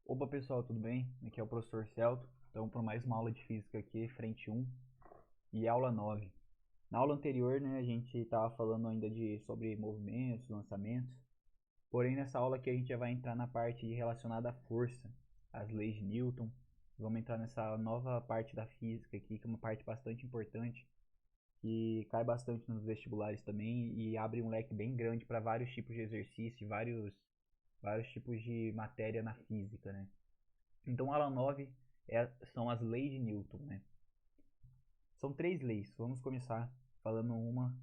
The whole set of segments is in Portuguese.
Opa pessoal, tudo bem? Aqui é o professor Celto. Então, para mais uma aula de física aqui, frente 1 e aula 9. Na aula anterior, né, a gente estava falando ainda sobre movimentos, lançamentos. Porém, nessa aula aqui a gente já vai entrar na parte relacionada à força, às leis de Newton. Vamos entrar nessa nova parte da física aqui, que é uma parte bastante importante, que cai bastante nos vestibulares também e abre um leque bem grande para vários tipos de exercício, vários tipos de matéria na física, né? Então, a aula 9 são as leis de Newton, né? São três leis. Vamos começar falando uma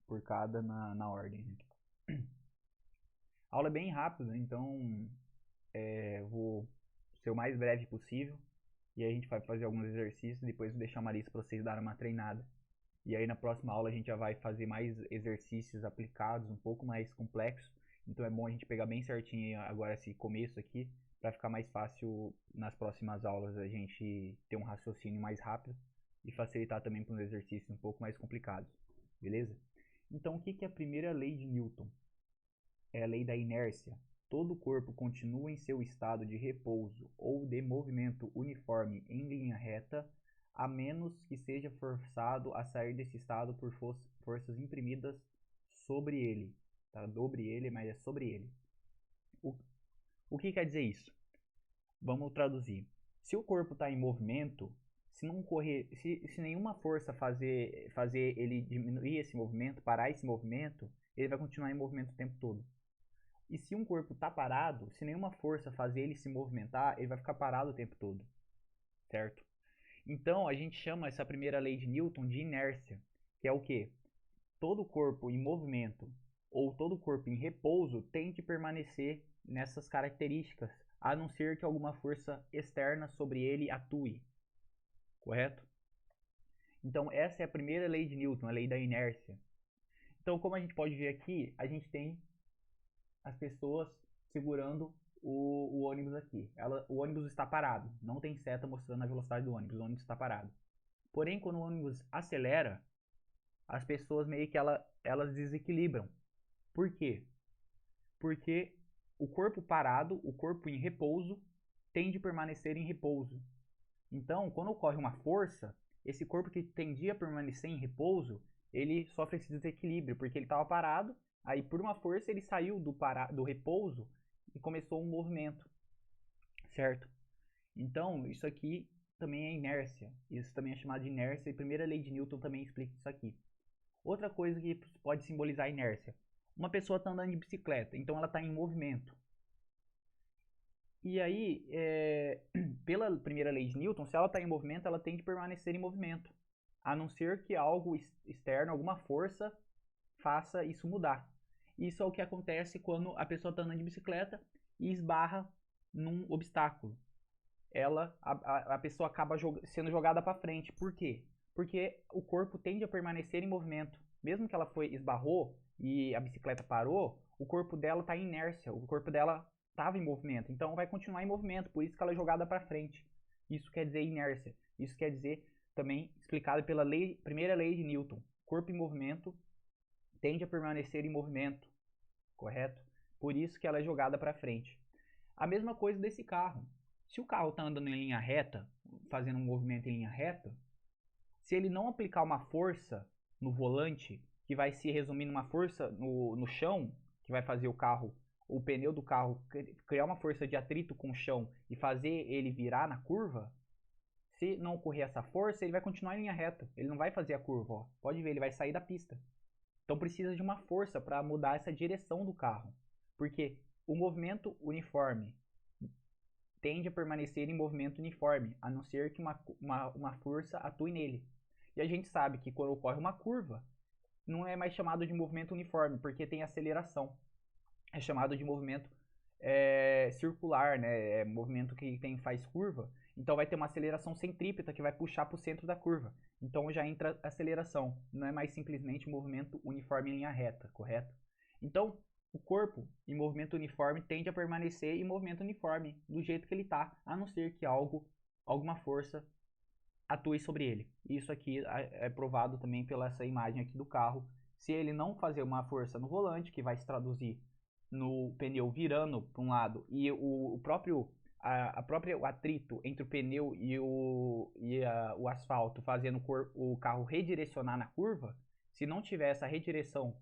por cada na ordem, né? A aula é bem rápida, então vou ser o mais breve possível. E aí a gente vai fazer alguns exercícios, depois vou deixar a Marisa para vocês darem uma treinada. E aí na próxima aula a gente já vai fazer mais exercícios aplicados, um pouco mais complexos. Então é bom a gente pegar bem certinho agora esse começo aqui, para ficar mais fácil nas próximas aulas a gente ter um raciocínio mais rápido e facilitar também para os exercícios um pouco mais complicados, beleza? Então o que é a primeira lei de Newton? É a lei da inércia. Todo corpo continua em seu estado de repouso ou de movimento uniforme em linha reta, a menos que seja forçado a sair desse estado por forças imprimidas sobre ele. Tá? Dobre ele, mas é sobre ele. O que quer dizer isso? Vamos traduzir. Se o corpo está em movimento, se não correr, se nenhuma força fazer ele diminuir esse movimento, parar esse movimento, ele vai continuar em movimento o tempo todo. E se um corpo está parado, se nenhuma força fazer ele se movimentar, ele vai ficar parado o tempo todo, certo? Então a gente chama essa primeira lei de Newton de inércia, que é o que? Todo corpo em movimento ou todo corpo em repouso tende a permanecer nessas características, a não ser que alguma força externa sobre ele atue, correto? Então essa é a primeira lei de Newton, a lei da inércia. Então, como a gente pode ver aqui, a gente tem as pessoas segurando o ônibus aqui. O ônibus está parado, não tem seta mostrando a velocidade do ônibus, o ônibus está parado. Porém, quando o ônibus acelera, as pessoas meio que elas desequilibram. Por quê? Porque o corpo parado, o corpo em repouso, tende a permanecer em repouso. Então, quando ocorre uma força, esse corpo que tendia a permanecer em repouso, ele sofre esse desequilíbrio, porque ele estava parado, aí por uma força ele saiu do repouso e começou um movimento, certo? Então, isso aqui também é inércia, isso também é chamado de inércia, e a primeira lei de Newton também explica isso aqui. Outra coisa que pode simbolizar a inércia, uma pessoa está andando de bicicleta, então ela está em movimento. E aí, pela primeira lei de Newton, se ela está em movimento, ela tem que permanecer em movimento, a não ser que algo externo, alguma força, faça isso mudar. Isso é o que acontece quando a pessoa está andando de bicicleta e esbarra num obstáculo. A pessoa acaba sendo jogada para frente. Por quê? Porque o corpo tende a permanecer em movimento. Mesmo que ela esbarrou e a bicicleta parou, o corpo dela está em inércia, o corpo dela estava em movimento, então vai continuar em movimento, por isso que ela é jogada para frente. Isso quer dizer inércia. Isso quer dizer também explicado pela primeira lei de Newton. Corpo em movimento tende a permanecer em movimento, correto? Por isso que ela é jogada para frente. A mesma coisa desse carro. Se o carro está andando em linha reta, fazendo um movimento em linha reta, se ele não aplicar uma força no volante, que vai se resumir numa força no chão, que vai fazer o pneu do carro criar uma força de atrito com o chão e fazer ele virar na curva, se não ocorrer essa força, ele vai continuar em linha reta. Ele não vai fazer a curva, ó. Pode ver, ele vai sair da pista. Então precisa de uma força para mudar essa direção do carro. Porque o movimento uniforme tende a permanecer em movimento uniforme, a não ser que uma força atue nele. E a gente sabe que quando ocorre uma curva, não é mais chamado de movimento uniforme, porque tem aceleração. É chamado de movimento circular, né? É movimento que faz curva. Então vai ter uma aceleração centrípeta que vai puxar para o centro da curva. Então já entra aceleração. Não é mais simplesmente um movimento uniforme em linha reta, correto? Então o corpo em movimento uniforme tende a permanecer em movimento uniforme do jeito que ele está, a não ser que alguma força atue sobre ele. Isso aqui é provado também pela essa imagem aqui do carro. Se ele não fazer uma força no volante, que vai se traduzir no pneu virando para um lado e o atrito entre o pneu e o asfalto fazendo o carro redirecionar na curva, se não tiver essa redireção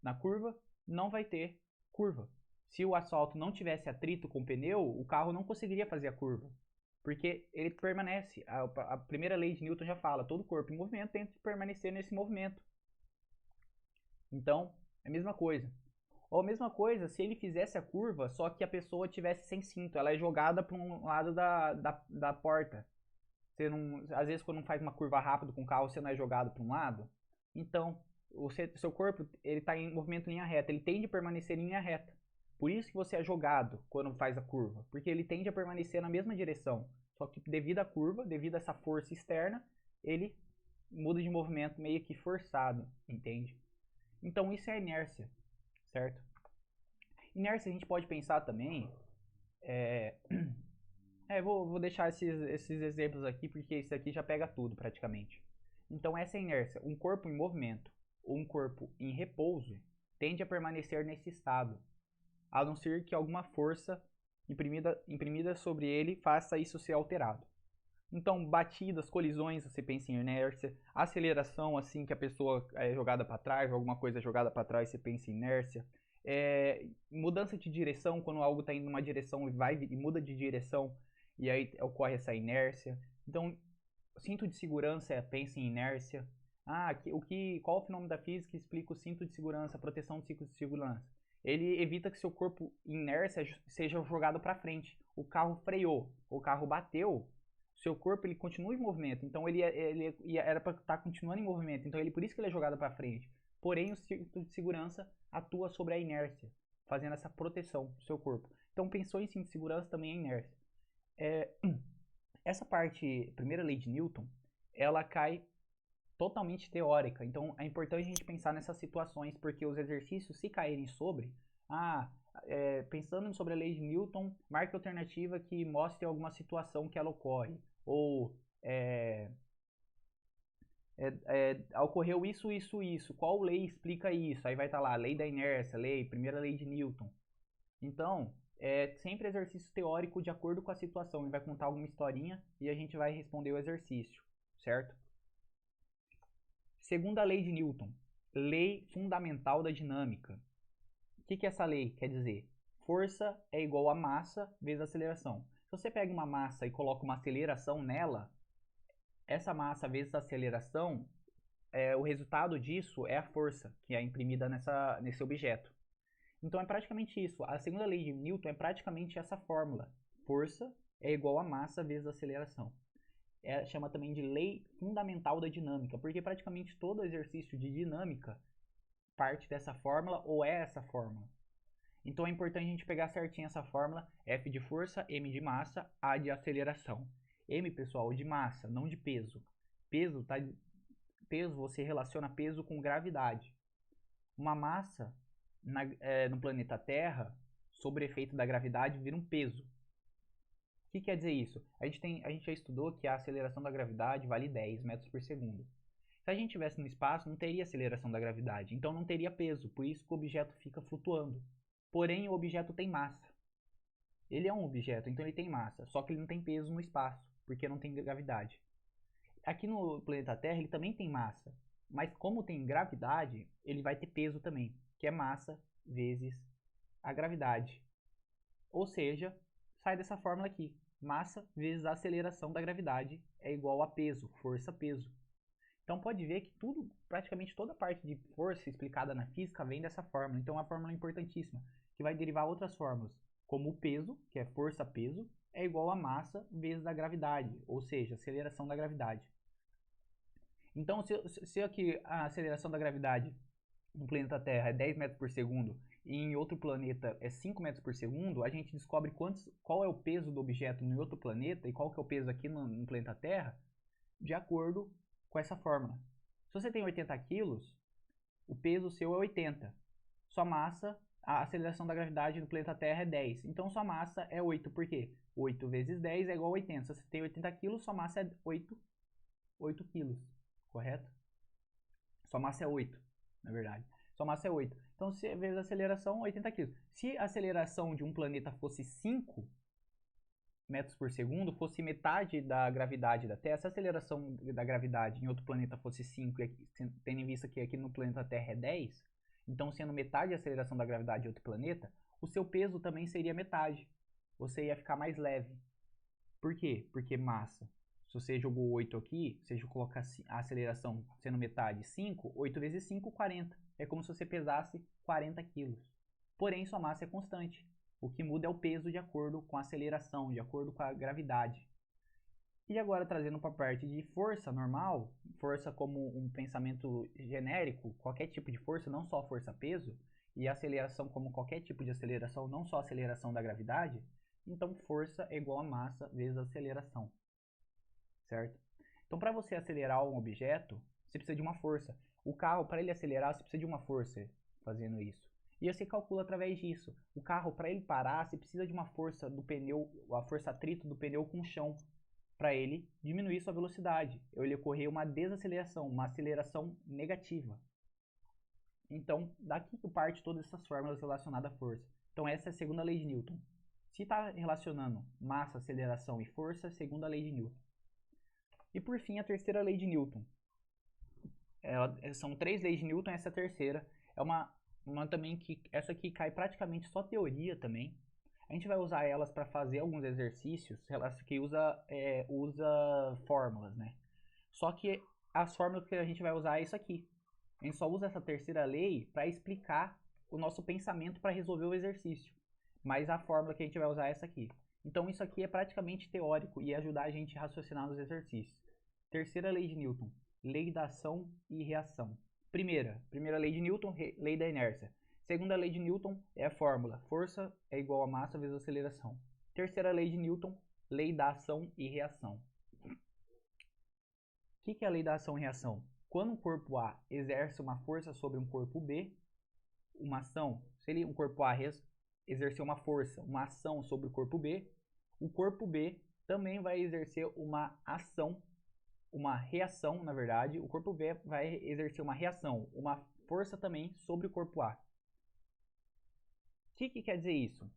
na curva, não vai ter curva. Se o asfalto não tivesse atrito com o pneu, o carro não conseguiria fazer a curva. Porque ele permanece. A primeira lei de Newton já fala, todo corpo em movimento tem que permanecer nesse movimento. Então, é a mesma coisa. Ou a mesma coisa se ele fizesse a curva, só que a pessoa tivesse sem cinto. Ela é jogada para um lado da porta. Você não, às vezes quando faz uma curva rápida com o carro, você não é jogado para um lado. Então, o seu corpo ele está em movimento em linha reta. Ele tende a permanecer em linha reta. Por isso que você é jogado quando faz a curva. Porque ele tende a permanecer na mesma direção. Só que devido à curva, devido a essa força externa, ele muda de movimento meio que forçado, entende? Então isso é a inércia, certo? Inércia a gente pode pensar também... vou deixar esses exemplos aqui, porque isso aqui já pega tudo praticamente. Então essa é a inércia. Um corpo em movimento ou um corpo em repouso tende a permanecer nesse estado, a não ser que alguma força imprimida sobre ele faça isso ser alterado. Então, batidas, colisões, você pensa em inércia. Aceleração, assim que a pessoa é jogada para trás, ou alguma coisa é jogada para trás, você pensa em inércia. Mudança de direção, quando algo está indo numa direção e muda de direção, e aí ocorre essa inércia. Então, cinto de segurança, pensa em inércia. Qual o fenômeno da física que explica o cinto de segurança, a proteção do cinto de segurança? Ele evita que seu corpo em inércia seja jogado para frente. O carro freou, o carro bateu, seu corpo ele continua em movimento, então ele era para estar continuando em movimento, então por isso que ele é jogado para frente. Porém, o cinto de segurança atua sobre a inércia, fazendo essa proteção do seu corpo. Então, pensou em cinto de segurança também é inércia. Essa parte, primeira lei de Newton, ela cai totalmente teórica. Então, é importante a gente pensar nessas situações, porque os exercícios, se caírem sobre, pensando sobre a lei de Newton, marque alternativa que mostre alguma situação que ela ocorre. Ou ocorreu isso, isso, isso. Qual lei explica isso? Aí vai estar lá, lei da inércia, primeira lei de Newton. Então, sempre exercício teórico de acordo com a situação. Ele vai contar alguma historinha e a gente vai responder o exercício, certo? Segunda lei de Newton, lei fundamental da dinâmica. O que é essa lei quer dizer? Força é igual a massa vezes aceleração. Se você pega uma massa e coloca uma aceleração nela, essa massa vezes a aceleração, o resultado disso é a força que é imprimida nesse objeto. Então é praticamente isso. A segunda lei de Newton é praticamente essa fórmula. Força é igual a massa vezes a aceleração. Chama também de lei fundamental da dinâmica, porque praticamente todo exercício de dinâmica parte dessa fórmula ou é essa fórmula. Então é importante a gente pegar certinho essa fórmula, F de força, M de massa, A de aceleração. M, pessoal, de massa, não de peso. Peso, você relaciona peso com gravidade. Uma massa no planeta Terra, sob efeito da gravidade, vira um peso. O que quer dizer isso? A gente já estudou que a aceleração da gravidade vale 10 metros por segundo. Se a gente estivesse no espaço, não teria aceleração da gravidade, então não teria peso, por isso que o objeto fica flutuando. Porém, o objeto tem massa. Ele é um objeto, então ele tem massa, só que ele não tem peso no espaço, porque não tem gravidade. Aqui no planeta Terra ele também tem massa, mas como tem gravidade, ele vai ter peso também, que é massa vezes a gravidade. Ou seja, sai dessa fórmula aqui. Massa vezes a aceleração da gravidade é igual a peso, força-peso. Então pode ver que praticamente toda a parte de força explicada na física vem dessa fórmula. Então é uma fórmula importantíssima, que vai derivar outras fórmulas, como o peso, que é força-peso, é igual a massa vezes a gravidade, ou seja, aceleração da gravidade. Então se aqui a aceleração da gravidade no planeta Terra é 10 metros por segundo e em outro planeta é 5 metros por segundo, a gente descobre qual é o peso do objeto no outro planeta e qual que é o peso aqui no planeta Terra, de acordo com essa fórmula. Se você tem 80 quilos, o peso seu é 80. Sua massa, a aceleração da gravidade no planeta Terra é 10. Então sua massa é 8. Por quê? 8 vezes 10 é igual a 80. Se você tem 80 quilos, sua massa é 8 quilos. Correto? Sua massa é 8, na verdade. Sua massa é 8. Então, vezes a aceleração, 80 kg. Se a aceleração de um planeta fosse 5, metros por segundo fosse metade da gravidade da Terra, se a aceleração da gravidade em outro planeta fosse 5, tendo em vista que aqui no planeta Terra é 10, então sendo metade a aceleração da gravidade de outro planeta, o seu peso também seria metade. Você ia ficar mais leve. Por quê? Porque massa. Se você jogou 8 aqui, se você colocar a aceleração sendo metade 5, 8 vezes 5, 40. É como se você pesasse 40 quilos. Porém, sua massa é constante. O que muda é o peso de acordo com a aceleração, de acordo com a gravidade. E agora trazendo para a parte de força normal, força como um pensamento genérico, qualquer tipo de força, não só força-peso, e aceleração como qualquer tipo de aceleração, não só aceleração da gravidade, então força é igual a massa vezes aceleração, certo? Então para você acelerar um objeto, você precisa de uma força. O carro, para ele acelerar, você precisa de uma força fazendo isso. E você calcula através disso. O carro, para ele parar, você precisa de uma força do pneu, a força atrito do pneu com o chão, para ele diminuir sua velocidade. Ele ocorrer uma desaceleração, uma aceleração negativa. Então, daqui que parte todas essas fórmulas relacionadas à força. Então, essa é a segunda lei de Newton. Se está relacionando massa, aceleração e força, segunda lei de Newton. E por fim, a terceira lei de Newton. São 3 leis de Newton, essa é a terceira. É uma também que essa aqui cai praticamente só teoria também. A gente vai usar elas para fazer alguns exercícios que usa fórmulas, né? Só que as fórmulas que a gente vai usar é isso aqui. A gente só usa essa terceira lei para explicar o nosso pensamento para resolver o exercício. Mas a fórmula que a gente vai usar é essa aqui. Então isso aqui é praticamente teórico e ajudar a gente a raciocinar nos exercícios. Terceira lei de Newton, lei da ação e reação. Primeira lei de Newton, lei da inércia. Segunda lei de Newton é a fórmula, força é igual a massa vezes aceleração. Terceira lei de Newton, lei da ação e reação. O que é a lei da ação e reação? Quando um corpo A exerce uma força sobre um corpo B, uma ação, se um corpo A exercer uma força, uma ação sobre o corpo B B também vai exercer uma ação, uma reação, na verdade, o corpo B vai exercer uma reação, uma força também sobre o corpo A. O que quer dizer isso?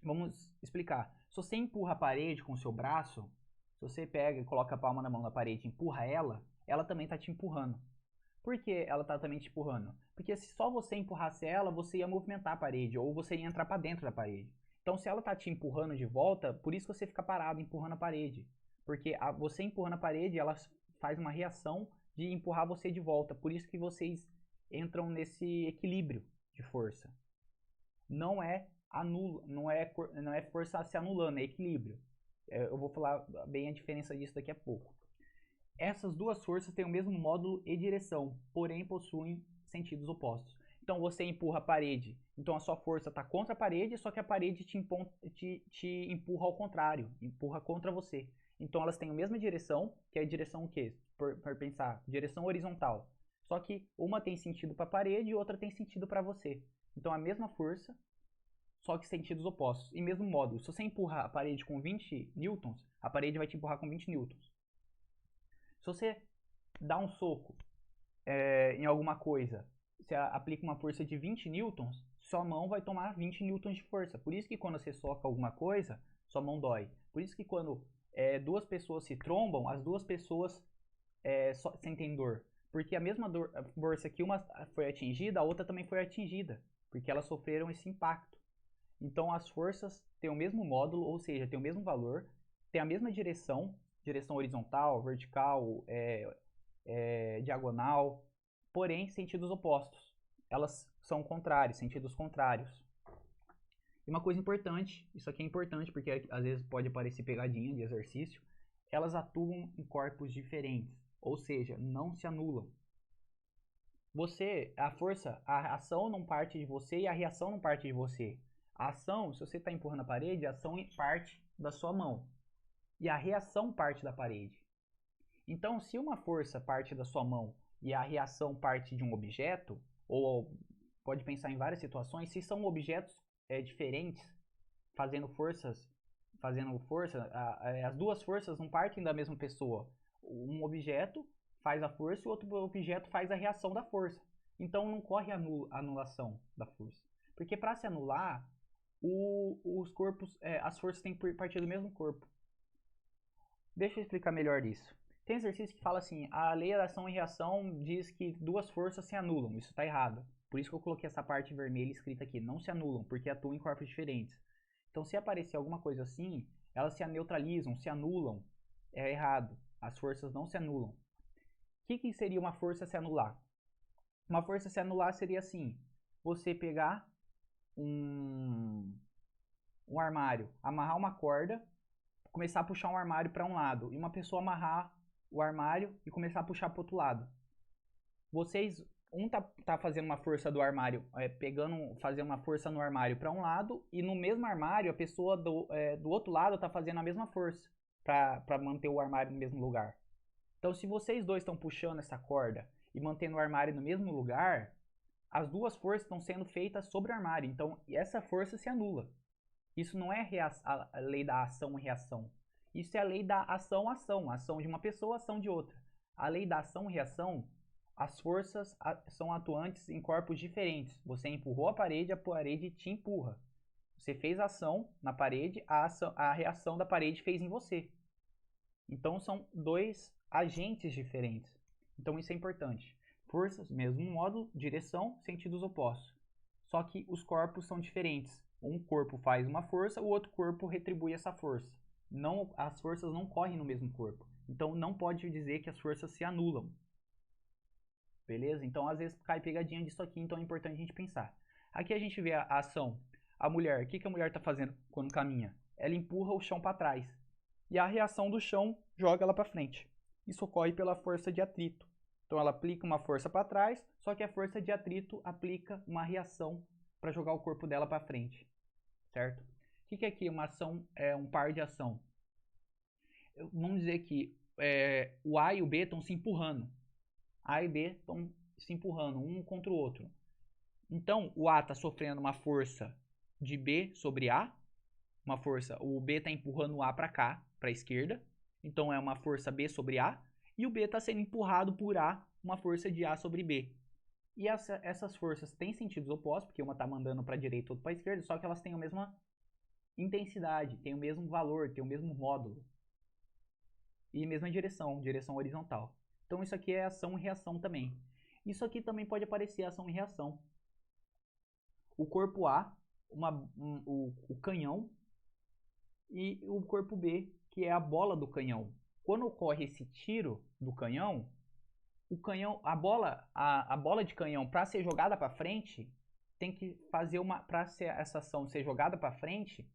Vamos explicar. Se você empurra a parede com o seu braço, se você pega e coloca a palma na mão da parede e empurra ela também está te empurrando. Por que ela está também te empurrando? Porque se só você empurrasse ela, você ia movimentar a parede, ou você ia entrar para dentro da parede. Então, se ela está te empurrando de volta, por isso que você fica parado empurrando a parede. Porque você empurrando a parede, ela faz uma reação de empurrar você de volta. Por isso que vocês entram nesse equilíbrio de força. Não é força se anulando, é equilíbrio. Eu vou falar bem a diferença disso daqui a pouco. Essas duas forças têm o mesmo módulo e direção, porém possuem sentidos opostos. Então você empurra a parede, então a sua força está contra a parede, só que a parede te empurra ao contrário, empurra contra você. Então elas têm a mesma direção, que é a direção o quê? Por pensar, direção horizontal. Só que uma tem sentido para a parede e outra tem sentido para você. Então a mesma força, só que sentidos opostos. E mesmo módulo, se você empurra a parede com 20 newtons, a parede vai te empurrar com 20 newtons. Se você dá um soco em alguma coisa, você aplica uma força de 20 newtons, sua mão vai tomar 20 newtons de força. Por isso que quando você soca alguma coisa, sua mão dói. Por isso que quando duas pessoas se trombam, as duas pessoas sentem dor. Porque a mesma força que uma foi atingida, a outra também foi atingida. Porque elas sofreram esse impacto. Então as forças têm o mesmo módulo, ou seja, têm o mesmo valor, têm a mesma direção horizontal, vertical, diagonal, porém sentidos opostos. Elas são contrários, sentidos contrários. E uma coisa importante, isso aqui é importante porque às vezes pode parecer pegadinha de exercício, elas atuam em corpos diferentes, ou seja, não se anulam. A ação não parte de você e a reação não parte de você. A ação, se você está empurrando a parede, a ação parte da sua mão. E a reação parte da parede. Então, se uma força parte da sua mão e a reação parte de um objeto, ou pode pensar em várias situações, se são objetos diferentes, fazendo força, as duas forças não partem da mesma pessoa. Um objeto faz a força e o outro objeto faz a reação da força. Então, não corre a anulação da força. Porque para se anular, os corpos, as forças têm que partir do mesmo corpo. Deixa eu explicar melhor isso. Tem exercício que fala assim, a lei da ação e reação diz que duas forças se anulam. Isso está errado. Por isso que eu coloquei essa parte vermelha escrita aqui. Não se anulam, porque atuam em corpos diferentes. Então, se aparecer alguma coisa assim, elas se neutralizam, se anulam. É errado. As forças não se anulam. O que seria uma força se anular? Uma força se anular seria assim, você pegar um armário, amarrar uma corda, começar a puxar um armário para um lado, e uma pessoa amarrar o armário e começar a puxar para o outro lado. Vocês, um tá fazendo uma força do armário, fazendo uma força no armário para um lado, e no mesmo armário a pessoa do outro lado tá fazendo a mesma força para manter o armário no mesmo lugar. Então, se vocês dois estão puxando essa corda e mantendo o armário no mesmo lugar, as duas forças estão sendo feitas sobre o armário. Então, essa força se anula. Isso não é a lei da ação e reação. Isso é a lei da ação-ação. Ação de uma pessoa, ação de outra. A lei da ação e reação, as forças são atuantes em corpos diferentes. Você empurrou a parede te empurra. Você fez ação na parede, a reação da parede fez em você. Então, são dois agentes diferentes. Então, isso é importante. Forças, mesmo módulo, direção, sentidos opostos. Só que os corpos são diferentes. Um corpo faz uma força, o outro corpo retribui essa força. Não, as forças não correm no mesmo corpo. Então, não pode dizer que as forças se anulam. Beleza? Então, às vezes, cai pegadinha disso aqui, então é importante a gente pensar. Aqui a gente vê a ação. A mulher, o que a mulher está fazendo quando caminha? Ela empurra o chão para trás. E a reação do chão joga ela para frente. Isso ocorre pela força de atrito. Então ela aplica uma força para trás, só que a força de atrito aplica uma reação para jogar o corpo dela para frente. Certo? O que é aqui? Uma ação, um par de ação. Vamos dizer que o A e o B estão se empurrando. A e B estão se empurrando um contra o outro. Então o A está sofrendo uma força de B sobre A. Uma força, o B está empurrando o A para cá, para a esquerda. Então é uma força B sobre A. E o B está sendo empurrado por A, uma força de A sobre B. E essas forças têm sentidos opostos, porque uma está mandando para a direita e outra para a esquerda, só que elas têm a mesma intensidade, têm o mesmo valor, têm o mesmo módulo. E a mesma direção, direção horizontal. Então isso aqui é ação e reação também. Isso aqui também pode aparecer ação e reação. O corpo A, o canhão, e o corpo B, que é a bola do canhão. Quando ocorre esse tiro do canhão, a bola de canhão, para ser jogada para frente, tem que fazer para essa ação ser jogada para frente,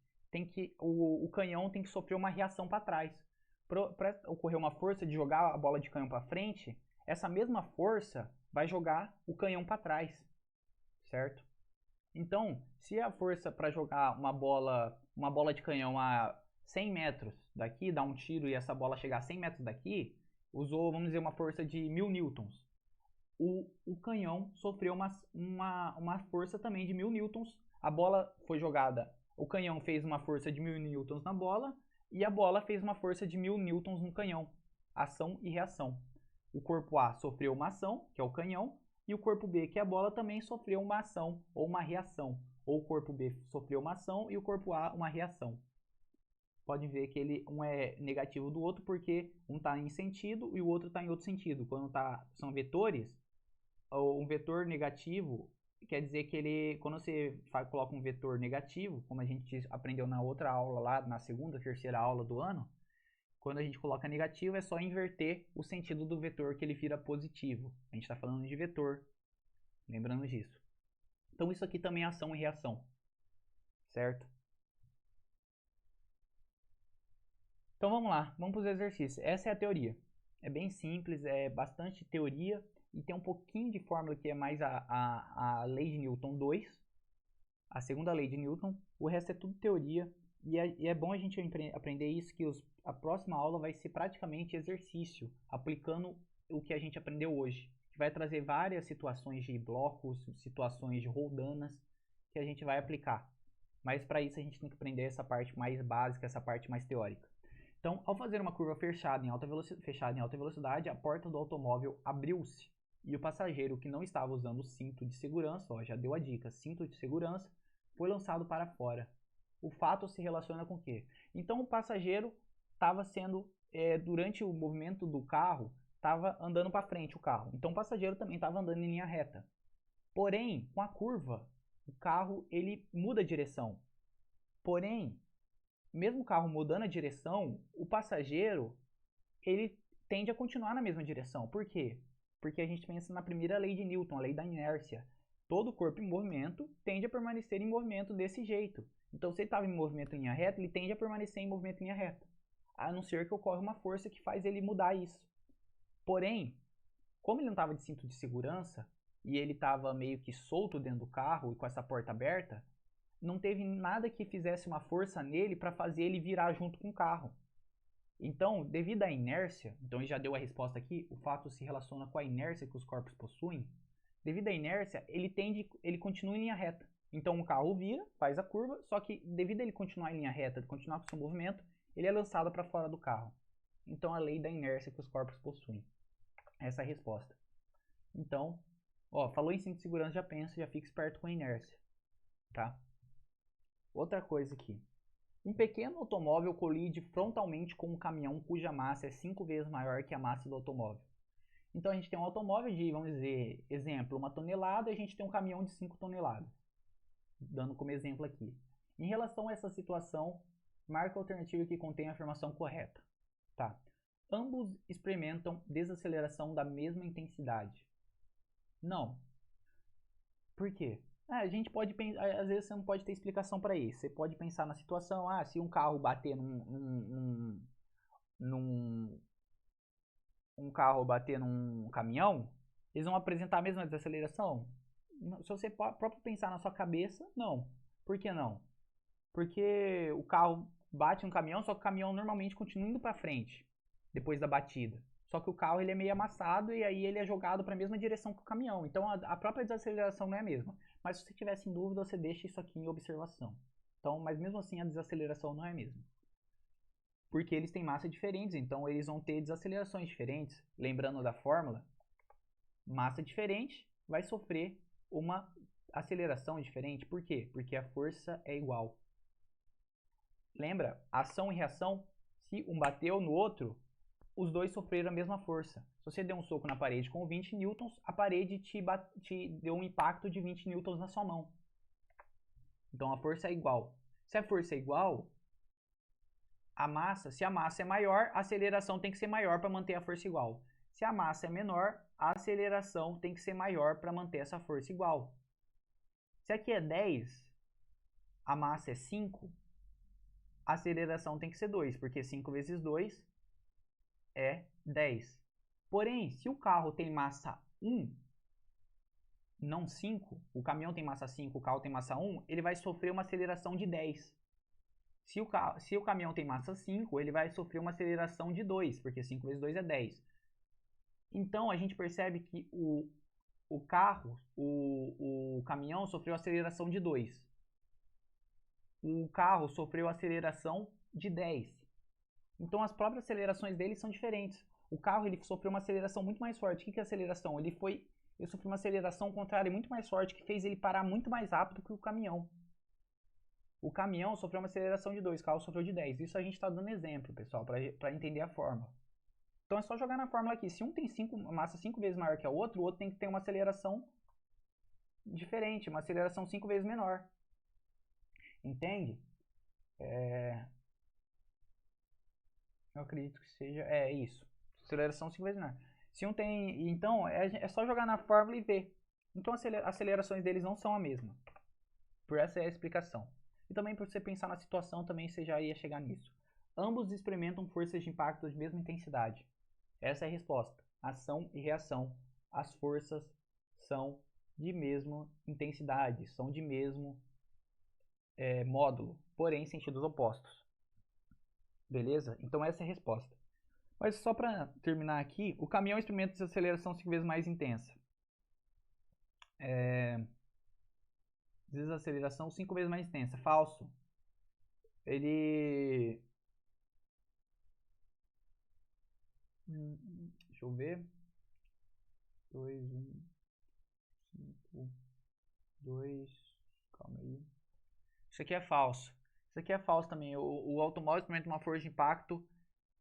o canhão tem que sofrer uma reação para trás. Para ocorrer uma força de jogar a bola de canhão para frente, essa mesma força vai jogar o canhão para trás, certo? Então, se a força para jogar uma bola de canhão a 100 metros daqui, dar um tiro e essa bola chegar a 100 metros daqui, usou, vamos dizer, uma força de 1000 newtons. O canhão sofreu uma força também de 1000 newtons. A bola foi jogada, o canhão fez uma força de 1000 newtons na bola e a bola fez uma força de 1000 newtons no canhão. Ação e reação. O corpo A sofreu uma ação, que é o canhão, e o corpo B, que é a bola, também sofreu uma ação ou uma reação. Ou o corpo B sofreu uma ação e o corpo A uma reação. Podem ver que um é negativo do outro porque um está em sentido e o outro está em outro sentido. Quando são vetores, um vetor negativo quer dizer que quando você coloca um vetor negativo, como a gente aprendeu na outra aula lá, na segunda, terceira aula do ano, quando a gente coloca negativo, é só inverter o sentido do vetor que ele vira positivo. A gente está falando de vetor, lembrando disso. Então isso aqui também é ação e reação, certo? Então vamos lá, vamos para os exercícios. Essa é a teoria. É bem simples, é bastante teoria e tem um pouquinho de fórmula que é mais a lei de Newton 2, a segunda lei de Newton. O resto é tudo teoria. E é bom a gente aprender isso, que a próxima aula vai ser praticamente exercício, aplicando o que a gente aprendeu hoje. Que vai trazer várias situações de blocos, situações de roldanas, que a gente vai aplicar. Mas para isso a gente tem que aprender essa parte mais básica, essa parte mais teórica. Então, ao fazer uma curva fechada em alta velocidade, a porta do automóvel abriu-se. E o passageiro que não estava usando o cinto de segurança, já deu a dica, cinto de segurança, foi lançado para fora. O fato se relaciona com o quê? Então o passageiro estava sendo, durante o movimento do carro, estava andando para frente o carro. Então o passageiro também estava andando em linha reta. Porém, com a curva, o carro ele muda a direção. Porém, mesmo o carro mudando a direção, o passageiro ele tende a continuar na mesma direção. Por quê? Porque a gente pensa na primeira lei de Newton, a lei da inércia. Todo corpo em movimento tende a permanecer em movimento desse jeito. Então, se ele estava em movimento em linha reta, ele tende a permanecer em movimento em linha reta. A não ser que ocorra uma força que faz ele mudar isso. Porém, como ele não estava de cinto de segurança, e ele estava meio que solto dentro do carro e com essa porta aberta, não teve nada que fizesse uma força nele para fazer ele virar junto com o carro. Então, devido à inércia, então ele já deu a resposta aqui, o fato se relaciona com a inércia que os corpos possuem. Devido à inércia, ele continua em linha reta. Então o carro vira, faz a curva, só que devido a ele continuar em linha reta, continuar com o seu movimento, ele é lançado para fora do carro. Então a lei da inércia que os corpos possuem. Essa é a resposta. Então, falou em cinto de segurança, já pensa, já fica esperto com a inércia, tá? Outra coisa aqui. Um pequeno automóvel colide frontalmente com um caminhão cuja massa é 5 vezes maior que a massa do automóvel. Então a gente tem um automóvel de, vamos dizer, exemplo, 1 tonelada, e a gente tem um caminhão de 5 toneladas. Dando como exemplo aqui. Em relação a essa situação, marque a alternativa que contém a afirmação correta. Tá. Ambos experimentam desaceleração da mesma intensidade. Não. Por quê? A gente pode pensar, às vezes você não pode ter explicação para isso. Você pode pensar na situação, se um carro bater um carro bater num caminhão, eles vão apresentar a mesma desaceleração? Se você próprio pensar na sua cabeça, não. Por que não? Porque o carro bate no caminhão, só que o caminhão normalmente continua indo para frente depois da batida. Só que o carro ele é meio amassado e aí ele é jogado para a mesma direção que o caminhão. Então a própria desaceleração não é a mesma. Mas se você tivesse em dúvida, você deixa isso aqui em observação. Então, mas mesmo assim a desaceleração não é a mesma. Porque eles têm massa diferentes, então eles vão ter desacelerações diferentes. Lembrando da fórmula, massa diferente vai sofrer uma aceleração diferente. Por quê? Porque a força é igual. Lembra? Ação e reação, se um bateu no outro, os dois sofreram a mesma força. Se você deu um soco na parede com 20 newtons, a parede te deu um impacto de 20 newtons na sua mão. Então a força é igual. Se a força é igual, se a massa é maior, a aceleração tem que ser maior para manter a força igual. Se a massa é menor, a aceleração tem que ser maior para manter essa força igual. Se aqui é 10, a massa é 5, a aceleração tem que ser 2, porque 5 vezes 2 é 10. Porém, se o carro tem massa 1, não 5, o caminhão tem massa 5, o carro tem massa 1, ele vai sofrer uma aceleração de 10. Se o caminhão tem massa 5, ele vai sofrer uma aceleração de 2, porque 5 vezes 2 é 10. Então, a gente percebe que o caminhão sofreu aceleração de 2. O carro sofreu aceleração de 10. Então, as próprias acelerações dele são diferentes. O carro ele sofreu uma aceleração muito mais forte. O que é aceleração? Ele sofreu uma aceleração contrária muito mais forte, que fez ele parar muito mais rápido que o caminhão. O caminhão sofreu uma aceleração de 2, o carro sofreu de 10. Isso a gente está dando exemplo, pessoal, para entender a fórmula. Então é só jogar na fórmula aqui. Se um tem massa 5 vezes maior que o outro tem que ter uma aceleração diferente, uma aceleração 5 vezes menor. Entende? Eu acredito que seja isso. Aceleração 5 vezes menor. Se um tem... Então é só jogar na fórmula e ver. Então as acelerações deles não são a mesma. Por essa é a explicação. E também por você pensar na situação, também você já ia chegar nisso. Ambos experimentam forças de impacto de mesma intensidade. Essa é a resposta. Ação e reação. As forças são de mesma intensidade, são de mesmo módulo, porém em sentidos opostos. Beleza? Então essa é a resposta. Mas só para terminar aqui, o caminhão experimenta desaceleração 5 vezes mais intensa. Desaceleração 5 vezes mais intensa. Falso. Ele... Deixa eu ver. 2, 1, 5, 2... Calma aí. Isso aqui é falso. Isso aqui é falso também. O automóvel experimenta uma força de impacto,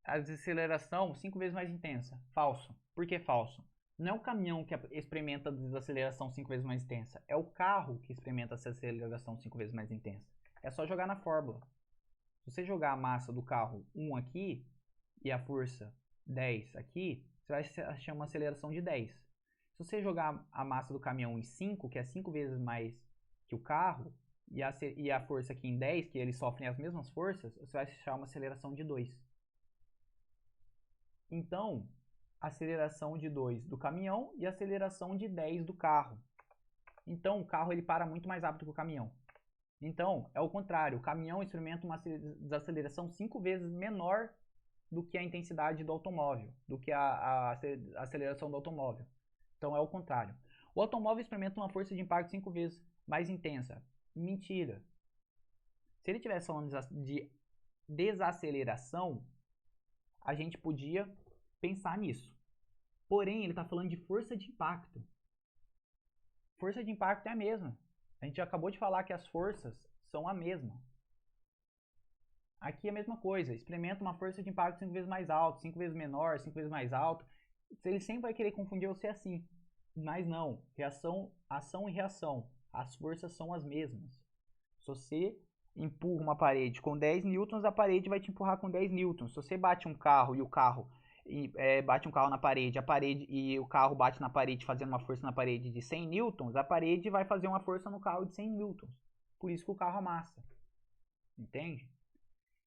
a desaceleração 5 vezes mais intensa. Falso. Por que falso? Não é o caminhão que experimenta a desaceleração 5 vezes mais intensa. É o carro que experimenta essa aceleração 5 vezes mais intensa. É só jogar na fórmula. Se você jogar a massa do carro 1 aqui e a força 10 aqui, você vai achar uma aceleração de 10. Se você jogar a massa do caminhão em 5, que é 5 vezes mais que o carro, e a força aqui em 10, que eles sofrem as mesmas forças, você vai achar uma aceleração de 2. Então, aceleração de 2 do caminhão e aceleração de 10 do carro. Então, o carro ele para muito mais rápido que o caminhão. Então, é o contrário. O caminhão experimenta uma desaceleração 5 vezes menor do que a intensidade do automóvel, do que a aceleração do automóvel. Então, é o contrário. O automóvel experimenta uma força de impacto 5 vezes mais intensa. Mentira. Se ele tivesse falando de desaceleração, a gente podia pensar nisso. Porém, ele está falando de força de impacto. Força de impacto é a mesma. A gente acabou de falar que as forças são a mesma. Aqui é a mesma coisa. Experimenta uma força de impacto 5 vezes mais alta, 5 vezes menor, 5 vezes mais alto. Ele sempre vai querer confundir você assim. Mas não. Ação e reação. As forças são as mesmas. Se você empurra uma parede com 10 newtons, a parede vai te empurrar com 10 newtons. Se você bate um carro e o carro bate um carro na parede, e o carro bate na parede fazendo uma força na parede de 100 newtons, a parede vai fazer uma força no carro de 100 newtons. Por isso que o carro amassa. Entende?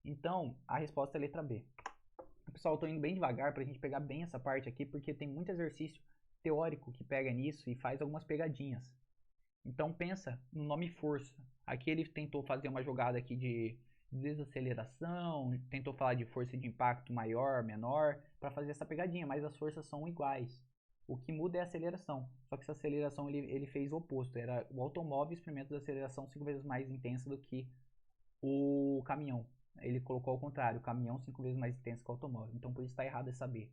Então, a resposta é a letra B. Pessoal, eu tô indo bem devagar pra gente pegar bem essa parte aqui, porque tem muito exercício teórico que pega nisso e faz algumas pegadinhas. Então pensa no nome força. Aqui ele tentou fazer uma jogada aqui de desaceleração, tentou falar de força de impacto maior, menor, para fazer essa pegadinha, mas as forças são iguais. O que muda é a aceleração. Só que essa aceleração ele fez o oposto. Era o automóvel experimento de aceleração 5 vezes mais intensa do que o caminhão. Ele colocou ao contrário, o caminhão 5 vezes mais intenso que o automóvel. Então por isso está errado essa B.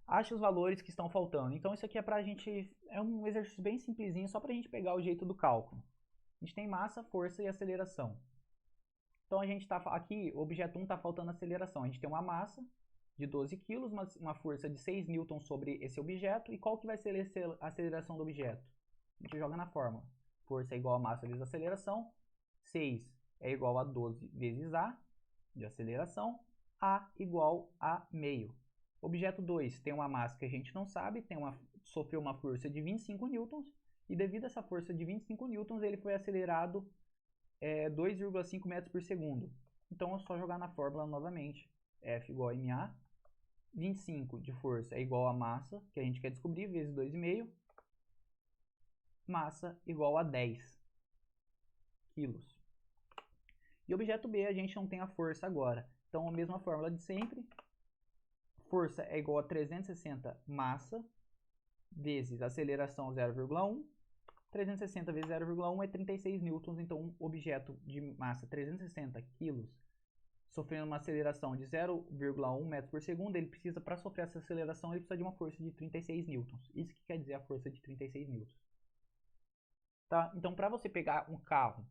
Ache os valores que estão faltando. Então isso aqui é pra gente, é um exercício bem simplesinho, só pra gente pegar o jeito do cálculo. A gente tem massa, força e aceleração. Então a gente tá aqui, o objeto 1 está faltando aceleração. A gente tem uma massa de 12 kg, uma força de 6 N sobre esse objeto. E qual que vai ser a aceleração do objeto? A gente joga na fórmula. Força é igual a massa vezes aceleração. 6 é igual a 12 vezes A de aceleração. A igual a meio. Objeto 2 tem uma massa que a gente não sabe, sofreu uma força de 25 newtons, e devido a essa força de 25 newtons, ele foi acelerado 2,5 metros por segundo. Então é só jogar na fórmula novamente. F igual a ma, 25 de força é igual a massa, que a gente quer descobrir, vezes 2,5, massa igual a 10 quilos. E objeto B a gente não tem a força agora, então a mesma fórmula de sempre. Força é igual a 360 massa vezes aceleração 0,1. 360 vezes 0,1 é 36 newtons. Então, um objeto de massa 360 kg sofrendo uma aceleração de 0,1 metros por segundo, ele precisa, para sofrer essa aceleração, ele precisa de uma força de 36 newtons. Isso que quer dizer a força de 36 newtons. Tá? Então, para você pegar um carro,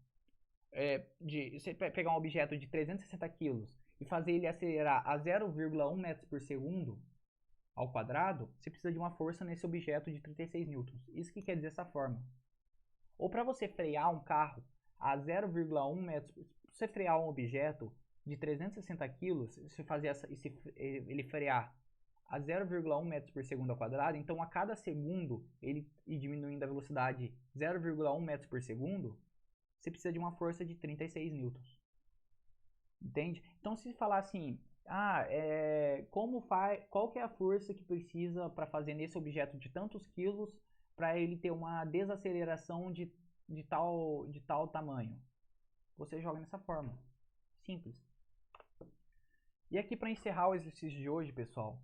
você pegar um objeto de 360 kg e fazer ele acelerar a 0,1 metros por segundo ao quadrado, você precisa de uma força nesse objeto de 36 newtons. Isso que quer dizer essa forma. Ou para você frear um carro a 0,1 metros, você frear um objeto de 360 kg, se fazer ele frear a 0,1 metros por segundo ao quadrado, então a cada segundo ele ir diminuindo a velocidade 0,1 metros por segundo, você precisa de uma força de 36 newtons. Entende? Então se falar assim, qual que é a força que precisa para fazer nesse objeto de tantos quilos para ele ter uma desaceleração de tal tamanho? Você joga nessa forma. Simples. E aqui para encerrar o exercício de hoje, pessoal,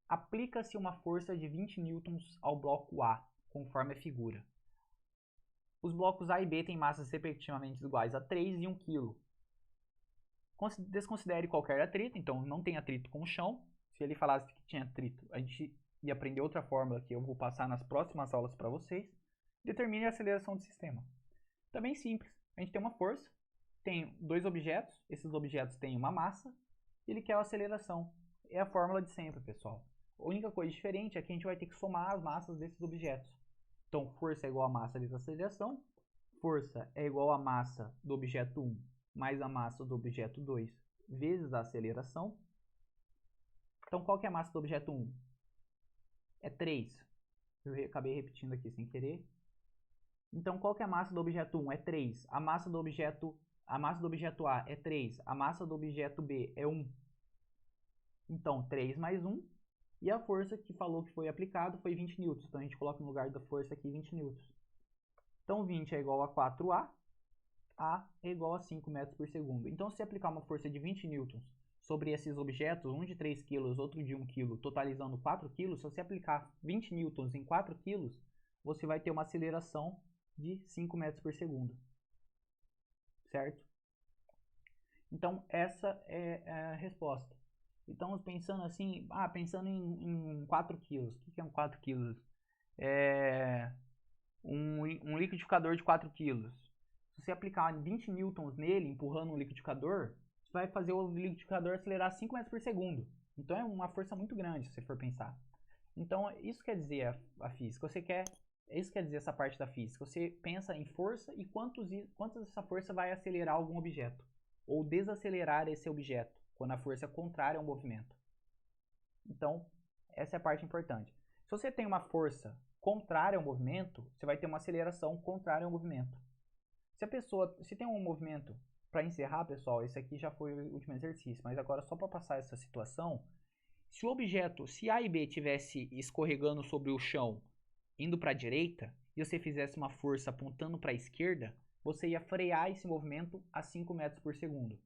aplica-se uma força de 20 newtons ao bloco A, conforme a figura. Os blocos A e B têm massas respectivamente iguais a 3 e 1 kg. Desconsidere qualquer atrito, então não tem atrito com o chão. Se ele falasse que tinha atrito, a gente ia aprender outra fórmula que eu vou passar nas próximas aulas para vocês. Determine a aceleração do sistema. Também simples. A gente tem uma força, tem dois objetos, esses objetos têm uma massa, e ele quer a aceleração. É a fórmula de sempre, pessoal. A única coisa diferente é que a gente vai ter que somar as massas desses objetos. Então, força é igual a massa vezes a aceleração. Força é igual a massa do objeto 1 mais a massa do objeto 2 vezes a aceleração. Então, qual que é a massa do objeto 1? É 3. Eu acabei repetindo aqui sem querer. Então, qual que é a massa do objeto 1? É 3. A massa do objeto A é 3. A massa do objeto B é 1. Então, 3 mais 1. E a força que falou que foi aplicado foi 20 newtons. Então, a gente coloca no lugar da força aqui 20 newtons. Então, 20 é igual a 4A. A é igual a 5 metros por segundo. Então, se aplicar uma força de 20 newtons sobre esses objetos, um de 3 kg, outro de 1 kg, totalizando 4 kg, se você aplicar 20 newtons em 4 kg, você vai ter uma aceleração de 5 metros por segundo. Certo? Então, essa é a resposta. Então, pensando assim, pensando em 4 kg. O que é um 4 kg? É um liquidificador de 4 kg. Se você aplicar 20 newtons nele, empurrando um liquidificador, você vai fazer o liquidificador acelerar 5 metros por segundo. Então é uma força muito grande, se você for pensar. Então, isso quer dizer a física. Isso quer dizer essa parte da física. Você pensa em força e quantos essa força vai acelerar algum objeto. Ou desacelerar esse objeto, quando a força é contrária ao movimento. Então, essa é a parte importante. Se você tem uma força contrária ao movimento, você vai ter uma aceleração contrária ao movimento. Se tem um movimento, para encerrar, pessoal, esse aqui já foi o último exercício, mas agora só para passar essa situação, se o objeto, se A e B estivesse escorregando sobre o chão, indo para a direita, e você fizesse uma força apontando para a esquerda, você ia frear esse movimento a 5 metros por segundo.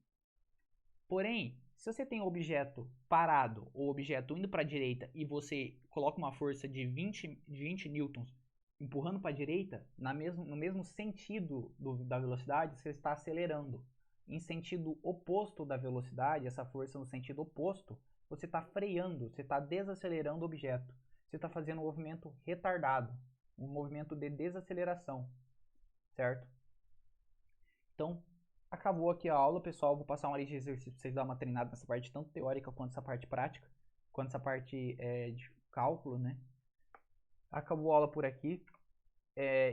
Porém, se você tem um objeto parado ou objeto indo para a direita e você coloca uma força de 20 newtons empurrando para a direita, no mesmo sentido da velocidade, você está acelerando. Em sentido oposto da velocidade, essa força no sentido oposto, você está freando, você está desacelerando o objeto. Você está fazendo um movimento retardado, um movimento de desaceleração, certo? Então, acabou aqui a aula, pessoal. Vou passar uma lista de exercícios para vocês darem uma treinada nessa parte tanto teórica quanto essa parte prática, quanto essa parte de cálculo, né? Acabou a aula por aqui.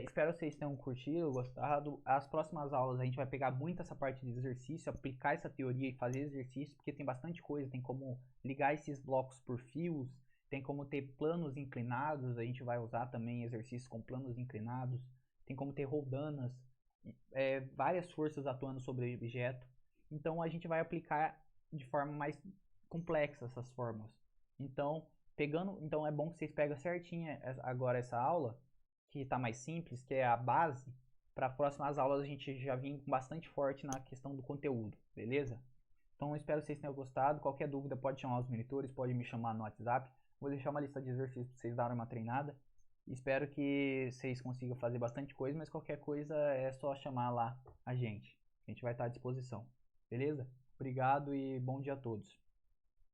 Espero que vocês tenham curtido, gostado. As próximas aulas a gente vai pegar muito essa parte de exercício, aplicar essa teoria e fazer exercício, porque tem bastante coisa. Tem como ligar esses blocos por fios, tem como ter planos inclinados, a gente vai usar também exercícios com planos inclinados, tem como ter roldanas, várias forças atuando sobre o objeto. Então a gente vai aplicar de forma mais complexa essas fórmulas. Então, é bom que vocês pegam certinho agora essa aula, que está mais simples, que é a base, para as próximas aulas a gente já vir bastante forte na questão do conteúdo, beleza? Então espero que vocês tenham gostado. Qualquer dúvida pode chamar os monitores, pode me chamar no WhatsApp. Vou deixar uma lista de exercícios para vocês darem uma treinada. Espero que vocês consigam fazer bastante coisa, mas qualquer coisa é só chamar lá a gente. A gente vai estar à disposição, beleza? Obrigado e bom dia a todos.